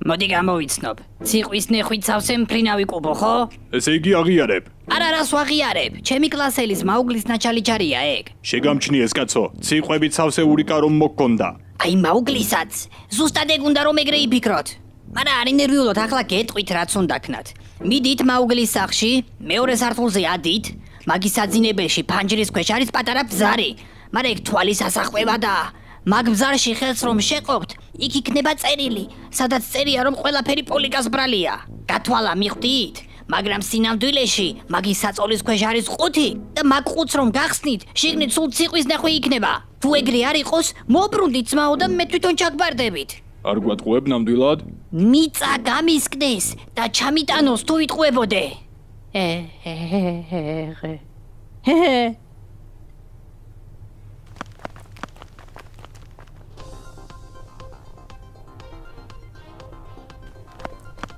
მოდი გამოვიცნობ. ციყვის ნეხვით სავსე მფრინავი კუბო, ხო? ესე იგი აღიარებ. არა, რას ვაღიარებ? ჩემი კლასელის მაუგლის ნაჩალიჩარია ეგ. შეგამჩნიეს კაცო, ციყვებით სავსე ურიკა რომ მოგქონდა. აი მაუგლისაც, ზუსტად ეგ უნდა რომ ეგრე იფიქროთ. მაგრამ არ ინერვიულოთ, ახლა გეტყვით რაც უნდა ქნათ. მიდით მაუგლის სახლში, მეორე სართულზე ადით, მაგის საძინებელში ფანჯრის ქვეშ არის პატარა ბზარი. მაგრამ ეგ თვალის ასახვევადაა. მაგ ბზარში ხელს რომ შეყობთ, იქ იქნება წერილი, სადაც წერია რომ ყველაფერი პოლიკას ბრალია. გათვალა მიხვდით? მაგრამ სინამდვილეში მაგის საწოლის ქვეშ არის ყუთი და მაგ ყუთს რომ გახსნით, შიგნით სულ ციყვის ნახვი იქნება. თუ ეგრე არ იყოს, მობრუნდით ძმაო და მე თვითონ ჩაგბარდებით. არ გვატყუებ ნამდვილად? მიწა გამისკდეს და ჩამიტანოს თუ ვიტყუებოდე.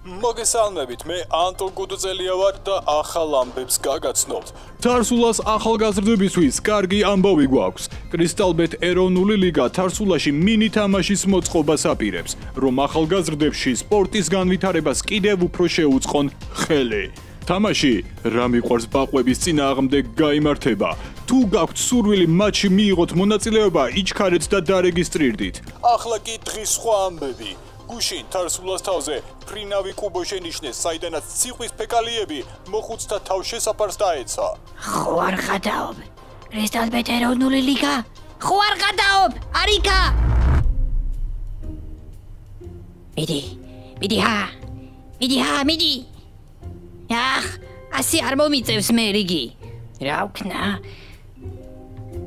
მოგესალმებით, მე ანტონ გუდუძელია ვარ და ახალ ამბებს გაგაცნობთ. თარსულას ახალგაზრდებისთვის კარგი ამბავი გვაქვს. კრისტალბეთ ეროვნული ლიგა თარსულაში მინი თამაშის მოწყობას აპირებს, რომ ახალგაზრდებში სპორტის განვითარებას კიდევ უფრო შეუწყონ ხელი. თამაში რა მიყვარს ბაყვების წინააღმდეგ გაიმართება. თუ გაქვთ სურვილი მატჩში მიიღოთ მონაწილეობა, იჩქარეთ და დარეგისტრირდით. ახლა კი დღის სხვა ამბები. გუშინ თარსულას თავზე ფრინავი კუბო შენიშნეს, საიდანაც ციყვის ფეკალიები მოხუცთა თავშესაფარს დაეცა. ხო არ ხადაობ. კრისტალბეთ ეროვნული ლიგა? ხო არ ხადაობ? არიქა. მიდი. ახ, ასე არ მომიწევს მე რიგი. რა ვქნა?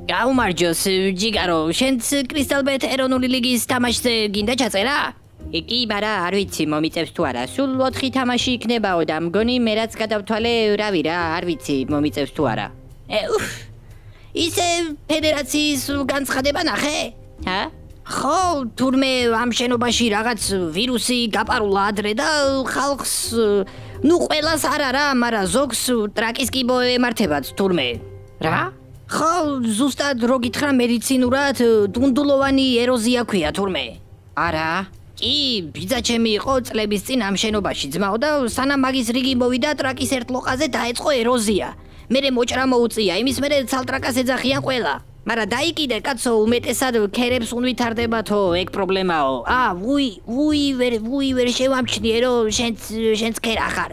გაუმარჯოს, ჯიგარო, შენც კრისტალბეთ ეროვნული ლიგის თამაშზე გინდა ჩაწერა? კი, მაგრამ არ ვიცი მომიწევს თუ არა. სულ 4 თამაში იქნებაო და მგონი მე რაც გადავთვალე, რავი რა, არ ვიცი მომიწევს თუ არა. ისე ფედერაციის განცხადება ნახე? ხო, თურმე ამ შენობაში რაღაც ვირუსი გაპარულა ადრე და ხალხს, ყველას არ არა, მაგრამ ზოგს ტრაკის კიბო ემართებათ თურმე. რა? ხო, ზუსტად რო გითხრა მედიცინურად დუნდულოვანი ეროზია ქვია თურმე. არა? კი, ბიძა ჩემი იყო წლების წინ ამ შენობაში ძმაო და სანამ მაგის რიგი მოვიდა ტრაკის ერთ ლოყაზე დაეწყო ეროზია. მერე მოჭრა მოუწია, იმის მერე ცალტრაკას ეძახიან ყველა. მაგრამ დაიკიდე კაცო, უმეტესად ქერებს უნვითარდებათო, ეგ პრობლემაო. ვუი ვერ შევამჩნიე რომ შენც ქერ ახარ.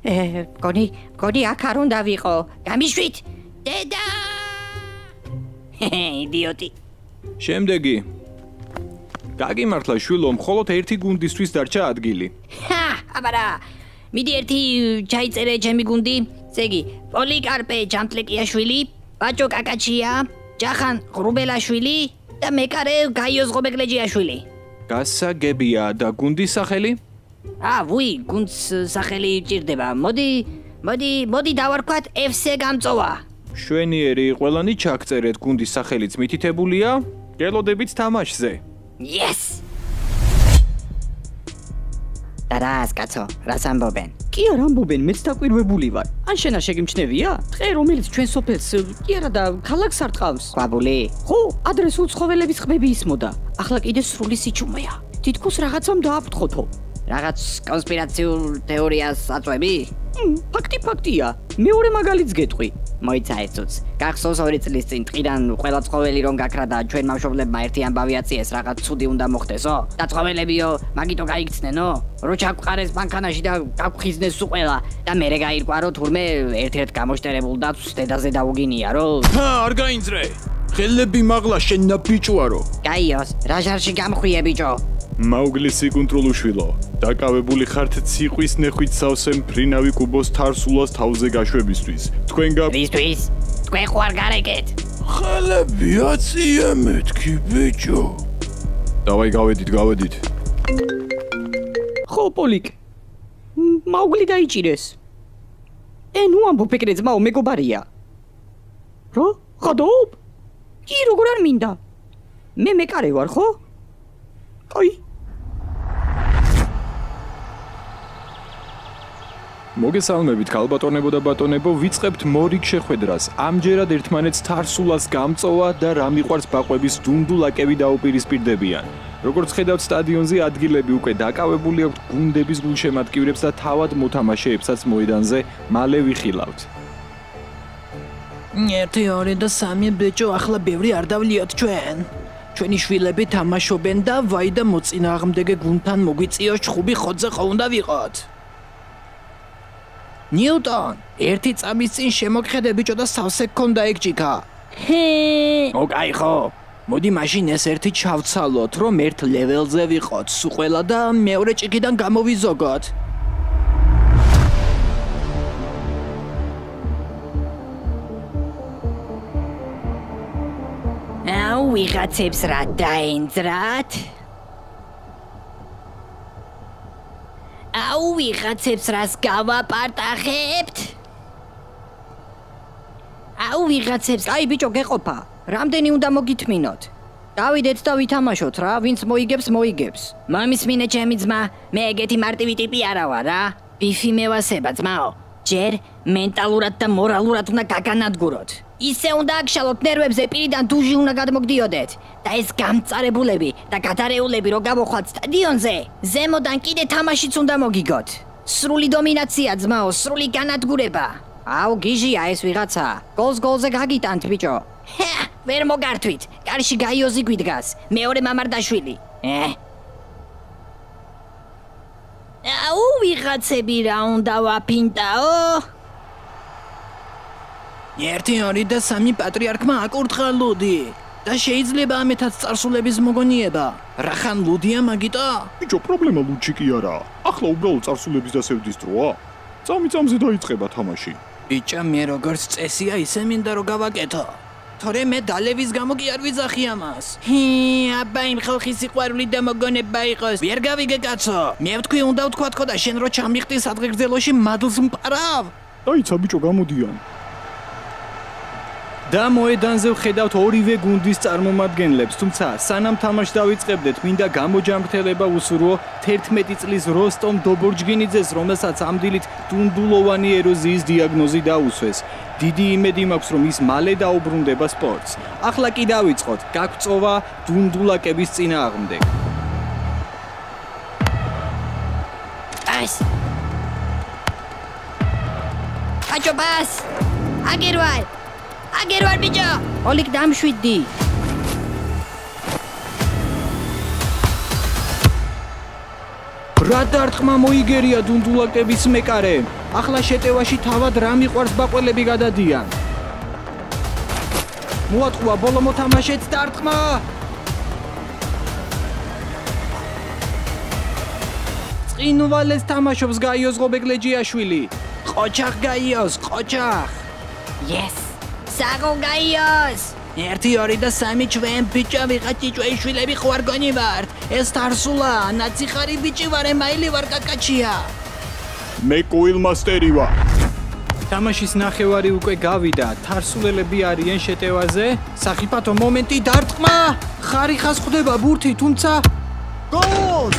მგონი აქ არ უნდა ვიყო. გამიშვით? დედა! იდიოტი. შემდეგი გაგიმართლა შვილო, მხოლოდ ერთი გუნდისთვის დარჩა ადგილი. აბარა, მიდი ერთი ჩაიწერე ჩემი გუნდი. ზეგი, პოლიკარპე ჯამტლეკიაშვილი, ბაჭო კაკაჩია, ჯახან ღრუბელაშვილი და მეკარე გაიოს ღობეგლეჯიაშვილი. გასაგებია და გუნდის სახელი? ვუი, გუნდს სახელი ჭირდება. მოდი დავარქვათ FC გამწოვა. შვენიერი ყველანი ჩაგწერეთ, გუნდის სახელიც მითითებულია. გელოდებით თამაშზე. Yes! Დარას კაცო, რას ამბობენ? კი არ ამბობენ, მეც დაკვირვებული ვარ. ან შენა შეგიმჩნევია? დღე რომელიც ჩვენ სოფელს კი არა და ქალაქს არ ტყავს. ყვაბული? ხო, ადრე სულ ცხოველების ყბები ისმოდა. ახლა კიდე სრული სიჩუმეა. თითქოს რაღაცამ დააფრთხოთო. რაღაც კონსპირაციულ თეორიას აწვევი? ფაქტია. მეორე მაგალითს გეტყვი. მოიცა ეცოც. გახსოვს 2 წლის წინ ტყიდან ყველა ცხოველი რომ გაქრა და ჩვენ ბავშვებმა ერთი ამბავი აწიეს, რაღაც ცუდი უნდა მოხდესო? და ცხოველებიო, მაგიტო გაიქცნენო? რო ჩაგვყარეს ბანკანაში და გაგვხიზნეს სულ ყველა და მერე გაირკვა რომ თურმე ერთ-ერთ გამოშტერებულ დაცვს დედაზე დაუგინია რომ არ გაინძრე. ხელები მაღლა შენნა ბიჭვარო. გაიოს, რა ჟარში გამხვიე ბიჭო? მაუგლის სიკუნტროლუშვილო, დაკავებული ხართ ციყვის ნეხვით სავსე მფრინავი კუბოს თარსულას თავზე გაშვებისთვის. თქვენ ვისთვის? თქვენ ხო არ გარეკეთ? ხელები აწიე მეთქი ბიჭო. დავაი გავედით. ხო, პოლიკ. მაუგლი დაიჭირეს. ნუ ამბობ ეგრე ძმაო, მეგობარია. რა? ხადაობ? კი, როგორ არ მინდა? მე მეკარე ვარ, ხო? აი. მოგესალმებით ქალბატონებო და ბატონებო, ვიწყებთ მორიგ შეხვედრას. ამჯერად ერთმანეთს თარსულას გამწოვა და რა მიყვარს ბაყვების დუნდულაკები დაუპირისპირდებიან. როგორც ხედავთ, სტადიონზე ადგილები უკვე დაკავებული აქვთ გუნდების გულშემატკივრებს და თავად მოთამაშეებსაც მოედანზე მალე ვიხილავთ. 1, 2 და 3 ბეჭო ახლა ბევრი არ დავლიოთ ჩვენ. ჩვენი შვილები თამაშობენ და ვაი და მოწინააღმდეგე გუნდთან მოგვიწიოს ჩხუბი ხოძე ხო უნდა ვიყოთ. ნიუტონ, ერთი წამის წინ შემოგხედე ბიჭო და სავსე გქონდა ეგ ჭიქა. ოკაი ხო. მოდი მაშინ ეს ერთი ჩავცალოთ, რომ ერთ ლეველზე ვიყოთ, სულ ყველა და მეორე ჭიქიდან გამოვიზოგოთ. აუ, ვიღაცებს რა დაენძრათ? აუ, ვიღაცებს რას გავაპარტახებთ? აუ, ვიღაცებს, აი ბიჭო, გეყოფა. რამდენი უნდა მოგითმინოთ? დავიდეთ და ვითამაშოთ რა, ვინც მოიგებს, მოიგებს. მომის მინე ჩემი ძმა, მე ეგეთი მარტივი ტიპი არა ვარ რა. ბიფი მევასება ძმაო. ჯერ მენტალურად და მორალურად უნდა გაგანადგუროთ. ისე უნდა აგშალოთ ნერვებზე, პირიდან დუჟი უნდა გადმოგდიოდეთ და ეს გამწარებულები და გადარეულები რო გავოხვათ სტადიონზე, ზემოდან კიდე თამაშიც უნდა მოგიგოთ. სრული დომინაცია ძმაო, სრული განადგურება. აუ, გიჟია ეს ვიღაცა. გოლზე გაგიტანთ ბიჭო. ვერ მოგართვით. კარში გაიოზი გვიდგას. მეორე მამარდაშვილი. აუ, ვიღაცები რა უნდა ვაფინტაო? 1, 2 და 3 პატრიარქმა აკურთხა ლუდი და შეიძლება ამეთაც წარსულების მოგონიება. რახან ლუდია მაგიტო? ბიჭო, პრობლემა ლუდში კი არა. ახლა უბრალოდ წარსულების დასევდის დროა. წამიწამზე დაიწყება თამაში. ბიჭო, მე როგორც წესია ისე მინდა რომ გავაკეთო. თორე მე დალევის გამო კი არ ვიძახი ამას. აბა იმ ხალხის სიყვარული და მოგონება იყოს. ვერ გავიგე კაცო. მე ვთქვი უნდა ვთქვათ ხო და შენ რო ჩამიხტი სადღეგრძელოში მადლს მყრავ. დაიცა ბიჭო, გამოდიან. და მოედანზე ვხედავთ ორივე გუნდის წარმომადგენლებს, თუმცა სანამ თამაშს დავიწყებდეთ, მინდა გამოჯანმრთელება ვუსურვო 11 წლის როსტომ დობორჯგინიძეს, რომელსაც ამ დილით დუნდულოვანი ეროზიის დიაგნოზი დაუსვეს. დიდი იმედი მაქვს, რომ ის მალე დაუბრუნდება სპორტს. ახლა კი დავიწყოთ, გაგვწოვა დუნდულაკების წინააღმდეგ. ეს აჯობას აგერვარ ბიჭო. ოლიკ დამშვიდდი. რა დარტყმა მოიგერია დუნდულაკების მეკარე. ახლა შეტევაში თავად რა მიყვარს ბაყველები გადადიან. მოატყუა ბოლო მოთამაშეც დარტყმა. წინვალეს თამაშობს გაიოს ღობეგლეჯიაშვილი. ყოჩახ გაიოს, ყოჩახ. Yes. საგო გაიოს. 1, 2 და 3 ჩვენ ბიჭო ვიღაც ჭიჭვეიშვილები ხო არ გონი ვართ. ეს თარსულა, ნაციხარი ბიჭი ვარ, ემაილი ვარ კაკაჩია. მე კუილმასტერი ვარ. თამაშის ნახევარი უკვე გავიდა. თარსულელები არიან შეტევაზე. სახიფათო მომენტი დარტყმა. ხარიხას ხვდება ბურთი, თუმცა გოლ!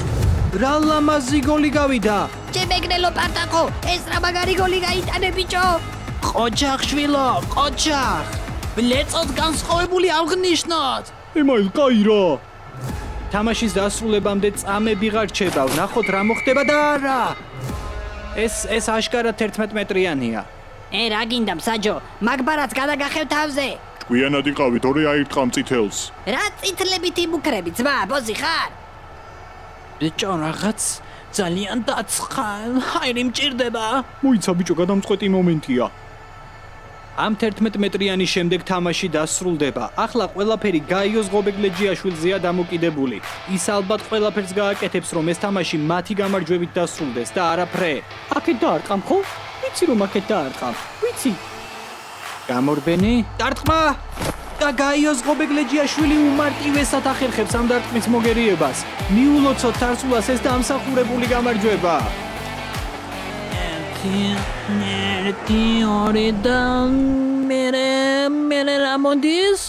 რა ლამაზი გოლი გავიდა. ჩემეგნელო პარტაკო, ეს რა მაგარი გოლი გაიტანე ბიჭო. ყოჩახ შვილო, ყოჩახ. ბლეწოდ განსხვავებული აღნიშნოთ. ემაილ ყაირა. თამაშის დასრულებამდე წამები ღარჩება. ვნახოთ რა მოხდება და არა. ეს აშკარად 11 მეტრიანია. რა გინდა მსაჯო, მაგბარაც გადაგახევ თავზე. ჭკვიანად იყავით, ორი აირტყა მწითელს. რა წითლებით იმუქრები, ძმა, ბოზი ხარ? ბიჭო, რაღაც ძალიან დაცხალ, ჰაერი მჭირდება. მოიცა ბიჭო, გადამწყვეტი მომენტია. ამ 11 მეტრიანის შემდეგ თამაში დასრულდება. ახლა ყველაფერი გაიოს ღობეგლეჯიაშვილზეა დამოკიდებული. ის ალბათ ყველაფერს გააკეთებს, რომ ეს თამაში მათი გამარჯვებით დასრულდეს და არაფრე. აქეთ დაარტყამ ხო? ვიცი რომ აქეთ დაარტყამ. ვიცი. გამორბენი? დარტყმა და გაიოს ღობეგლეჯიაშვილი უმარტივესად ახერხებს ამ დარტყმის მოგერიებას. მიულოცოთ თარსულას ეს დამსახურებული გამარჯვება. 1, 2 და მე რა მოდის?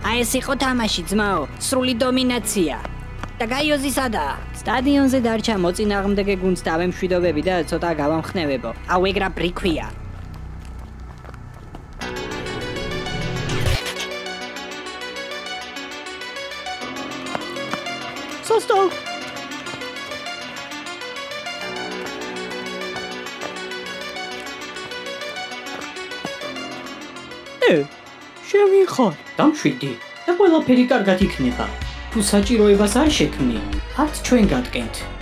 აი ეს იყო თამაში ძმაო, სრული დომინაცია. და გაიოზი სადაა? სტადიონზე დარჩა მოწინააღმდეგე გუნდს დავემშვიდობები და ცოტა გავამხნევებო. აუ ეგ რა ბრიქვია. პასტა. შემიხარ. დამშვიდი და ყველაფერი კარგად იქნება. თუ საჭიროებას არ შექმნი, არც ჩვენ გადგენთ.